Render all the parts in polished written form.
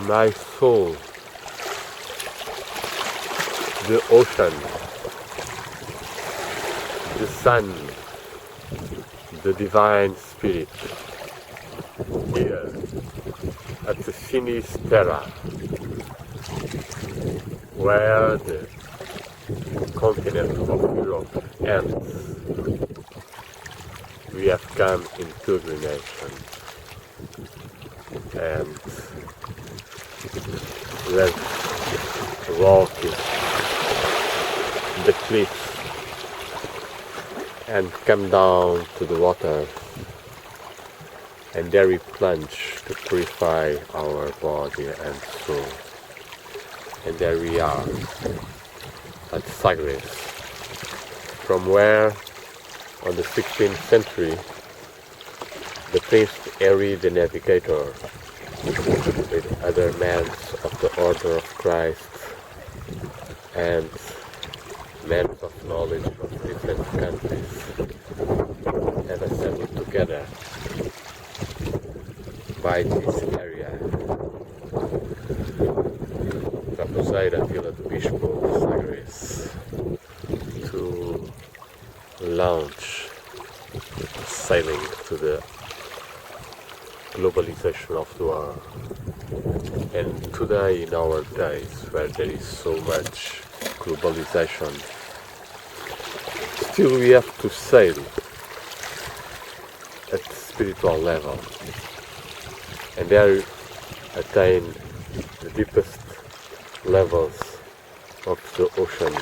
my soul, the ocean, the sun, the divine spirit, here at the Finisterra, where the continent of Europe ends. We have come in pilgrimation, and let's walk the cliffs and come down to the water, and there we plunge to purify our body and soul. And there we are at Sagres, from where on the 16th century the Prince Henry the Navigator, with other men of the Order of Christ and men of knowledge of different countries, have assembled together by this area, Raposeira, Vila do Bispo, Sagres, to launch sailing to the globalization of the world. And today, in our days where there is so much globalization, still we have to sail at the spiritual level, and there attain the deepest levels of the ocean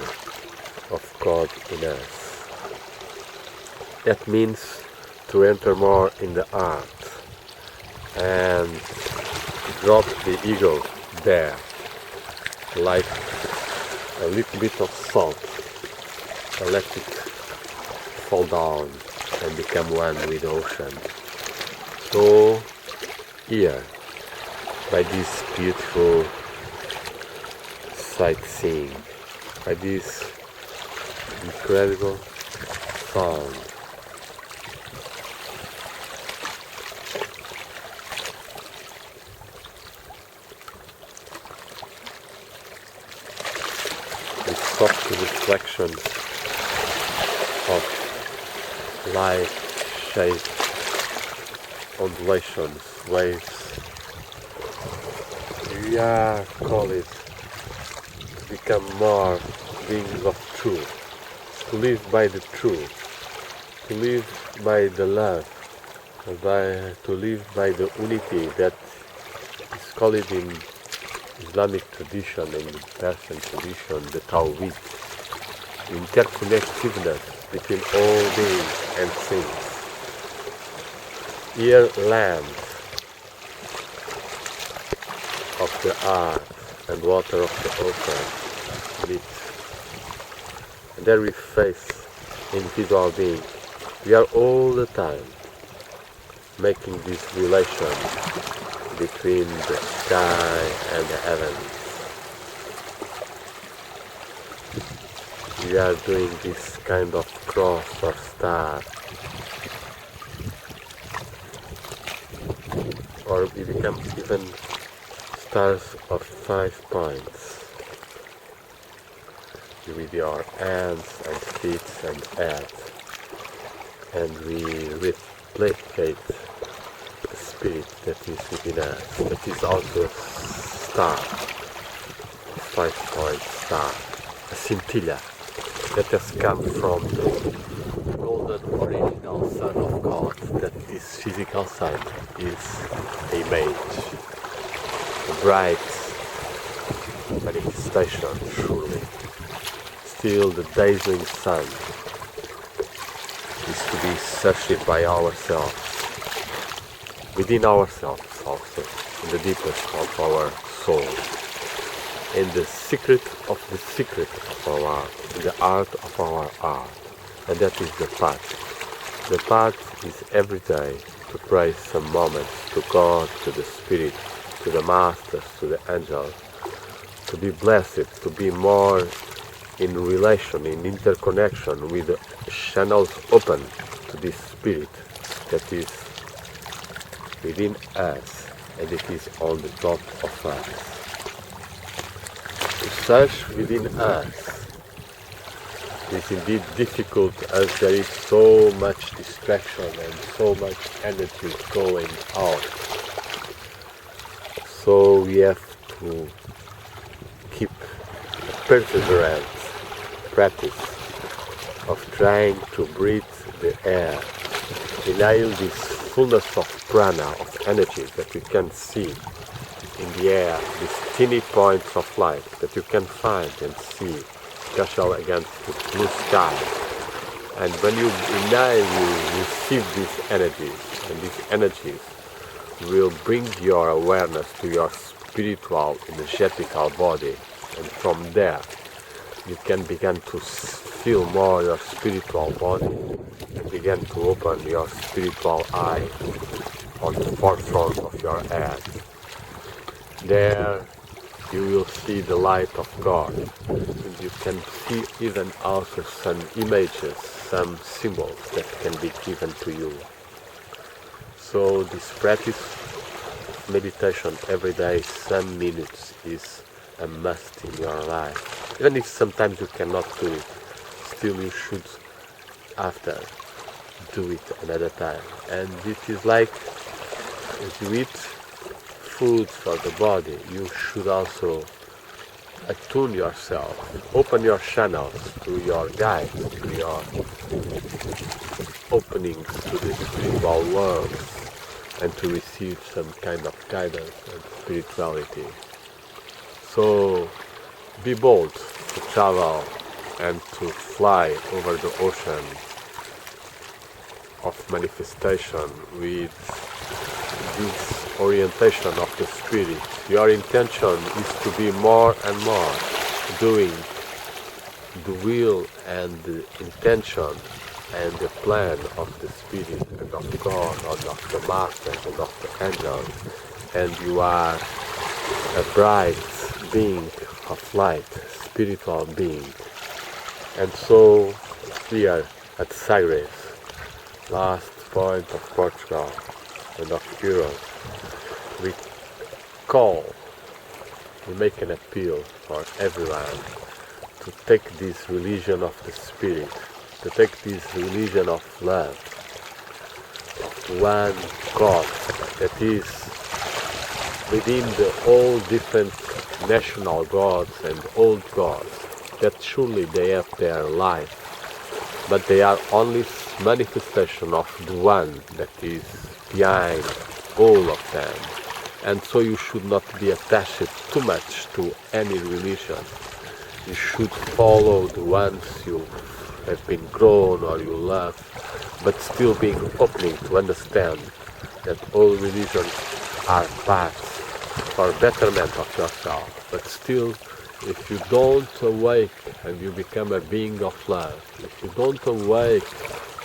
of God in us. That means to enter more in the heart and drop the ego there, like a little bit of salt, and let it fall down and become one with the ocean. So here, by this beautiful sightseeing, by this incredible sound, with soft reflection of light-shaped ondulations, waves, we are called to become more beings of truth, to live by the truth, to live by the love, to live by the unity that is called in Islamic tradition and the Persian tradition, the Tawhid, interconnectedness between all beings and things. Here land of the earth and water of the ocean meet, and there we face individual being. We are all the time making this relation between the sky and the heavens. We are doing this kind of cross or star, or we become even stars of 5 points, with your hands and feet and head, and we replicate the spirit that is within us, that is also a star, a 5-point star, a scintilla that has come from the golden original Son of God, that this physical sun is a image, a bright manifestation, surely. Still, the dazzling sun is to be searched by ourselves, within ourselves also, in the deepest of our soul, in the secret of our heart, in the art of our art, and that is the path. The path is every day to pray some moments to God, to the Spirit, to the Masters, to the angels, to be blessed, to be more in relation, in interconnection with the channels open to this Spirit that is within us and it is on the top of us. To search within us is indeed difficult, as there is so much distraction and so much energy going out. So we have to keep perseverance, practice of trying to breathe the air, inhale this fullness of prana, of energy that you can see in the air, these teeny points of light that you can find and see, especially against the blue sky. And when you inhale, you receive these energies, and these energies will bring your awareness to your spiritual, energetical body, and from there you can begin to feel more your spiritual body and begin to open your spiritual eye on the forefront of your head. There you will see the light of God, and you can see even also some images, some symbols that can be given to you. So this practice of meditation every day, some minutes, is a must in your life. Even if sometimes you cannot do it, still you should after do it another time. And it is like if you eat food for the body, you should also attune yourself, open your channels to your guides, to your openings to the spiritual world, and to receive some kind of guidance and spirituality. So be bold to travel and to fly over the ocean of manifestation with this orientation of the spirit. Your intention is to be more and more doing the will and the intention and the plan of the spirit and of God and of the masters and of the angels, and you are a bright being of light, spiritual being. And so here at Sagres, last point of Portugal and of Europe, we make an appeal for everyone to take this religion of the spirit, to take this religion of love, of one God that is within the all different national gods and old gods, that surely they have their life, but they are only manifestation of the one that is behind all of them. And so you should not be attached too much to any religion. You should follow the ones you have been grown or you love, but still being open to understand that all religions are paths for betterment of yourself. But still, if you don't awake and you become a being of love, if you don't awake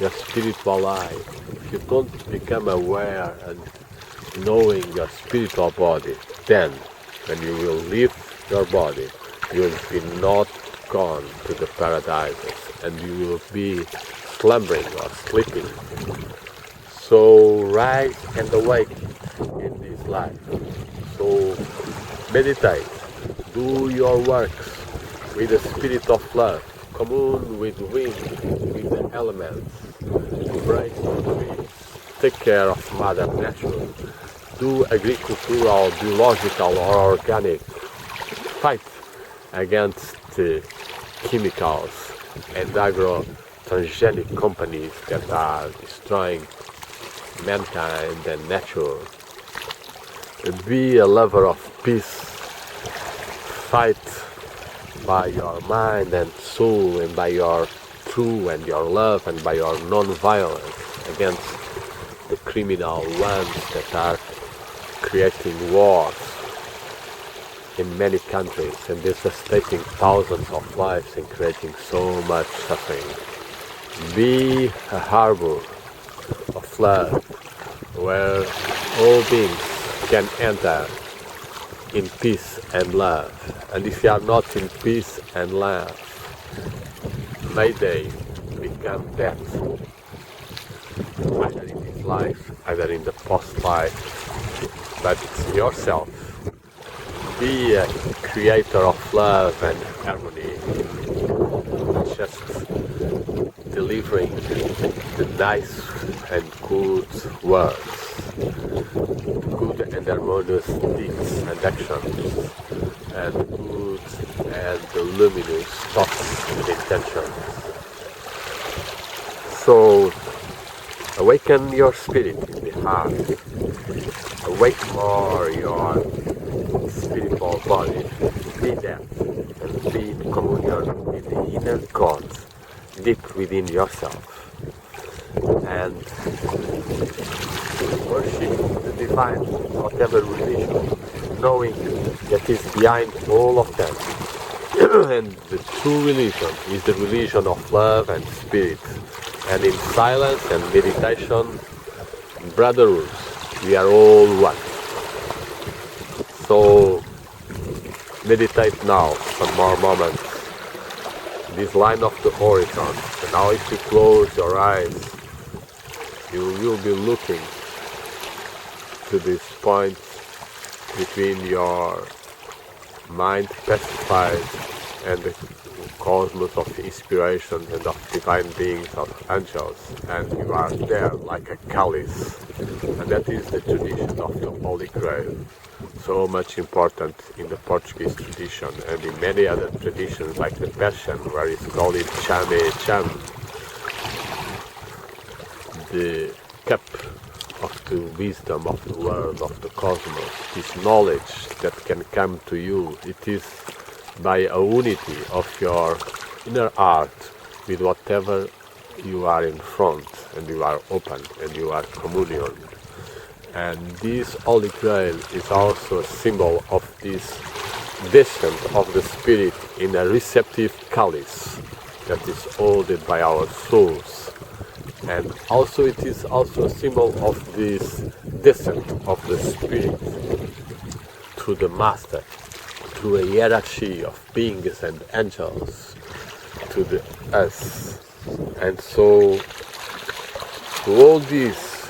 your spiritual eye, if you don't become aware and knowing your spiritual body, then when you will leave your body, you will be not gone to the paradises, and you will be slumbering or sleeping. So rise and awake in this life. So meditate, do your works with the spirit of love, commune with the wind, with the elements, embrace the trees, take care of Mother Nature, do agricultural, biological or organic, fight against chemicals and agro-transgenic companies that are destroying mankind and nature. Be a lover of peace, fight by your mind and soul and by your true and your love and by your non-violence against the criminal ones that are creating wars in many countries and devastating thousands of lives and creating so much suffering. Be a harbor of love where all beings can enter in peace and love. And if you are not in peace and love, may they become death, either in this life, either in the post-life, but yourself. Be a creator of love and harmony, just delivering the nice and good words, good and harmonious deeds and actions, and good and luminous thoughts and intentions. So awaken your spirit in the heart, awake more your spiritual body, be that and be in communion with the inner God deep within yourself, and worship the divine, whatever religion, knowing that is behind all of them. And the true religion is the religion of love and spirit, and in silence and meditation, brotherhood, we are all one. So meditate now some more moments, this line of the horizon, and now if you close your eyes, you will be looking to this point between your mind pacified and the cosmos of inspiration and of divine beings, of angels, and you are there like a chalice, and that is the tradition of the Holy Grail, so much important in the Portuguese tradition and in many other traditions like the Persian, where it's called Chame Cham, the cup of the wisdom of the world, of the cosmos, this knowledge that can come to you. It is by a unity of your inner heart with whatever you are in front, and you are open and you are communion. And this Holy Grail is also a symbol of this descent of the Spirit in a receptive chalice that is holded by our souls. And also it is also a symbol of this descent of the Spirit to the Master, through a hierarchy of beings and angels, to the us. And so, to all this,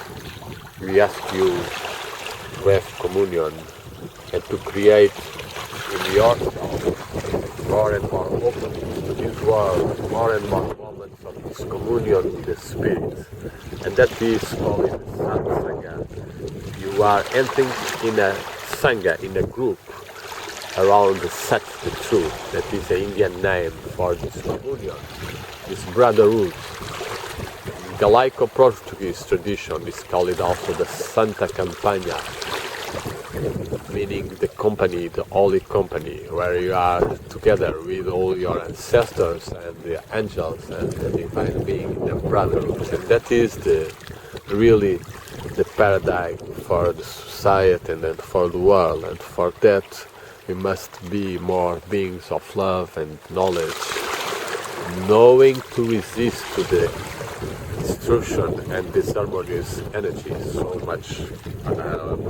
we ask you to have communion and to create in yourself more and more openness to this world, more and more moments of this communion with the Spirit. And that is called the Sangha. You are entering in a Sangha, in a group, around the Sat, the truth, that is an Indian name for this communion, this brotherhood. The Galaico-Portuguese tradition is called also the Santa Campanha, meaning the company, the holy company, where you are together with all your ancestors and the angels and the divine being, the brotherhood. And that is really the paradigm for the society and for the world, and for that we must be more beings of love and knowledge, knowing to resist to the destruction and disharmonious energy so much around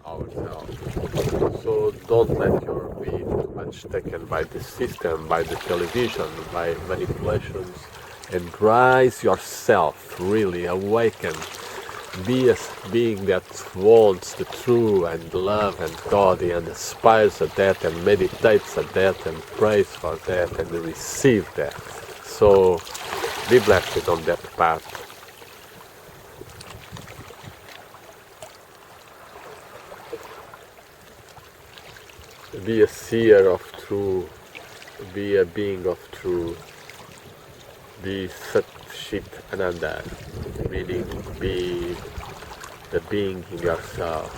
ourselves. So don't let your be too much taken by the system, by the television, by manipulations, and rise yourself, really awaken. Be a being that wants the true and love and God, and aspires at that and meditates at that and prays for that and receive that. So be blessed on that path. Be a seer of truth, be a being of truth, be Sat Chit Ananda, meaning be the being in yourself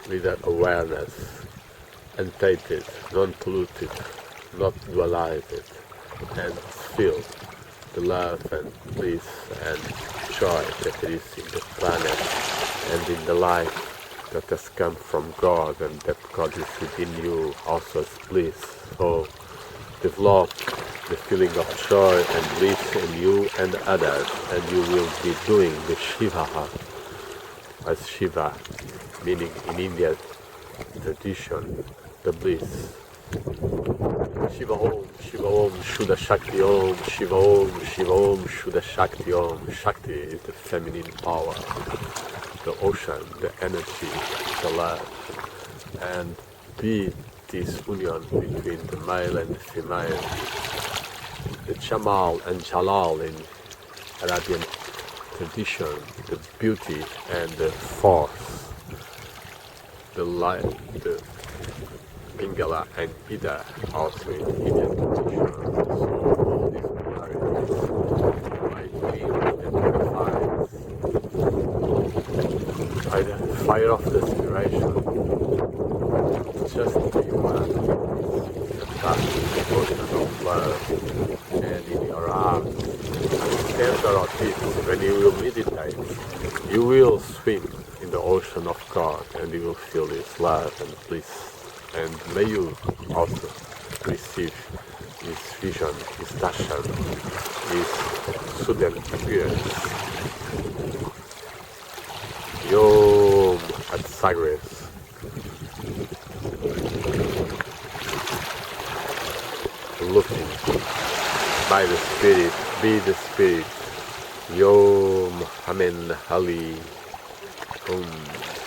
with an awareness, untainted, non-polluted, not dualized, and feel the love and bliss and joy that is in the planet and in the life that has come from God, and that God is within you also as bliss. So develop the feeling of joy and bliss in you and others, and you will be doing the Shiva as Shiva, meaning in Indian tradition, the bliss. Shiva Om, Shiva Om, Shuddha Shakti Om, Shiva Om, Shiva Om, Shuddha Shakti Om. Shakti is the feminine power, the ocean, the energy, the love. And be this union between the male and the female, the Jamal and Jalal in Arabian tradition, the beauty and the force, the light, the Pingala and Ida also in Indian tradition. So all these polarities might be identified by the fire of the inspiration. Just be one with the vast ocean of love, and in your arms, at the center of it, when you will meditate, you will swim in the ocean of God, and you will feel His love and bliss. And may you also receive His vision, His darshan, His sudden appearance. Yom at Sagres. Looking by the Spirit, be the Spirit. Yom Amen Ali Om.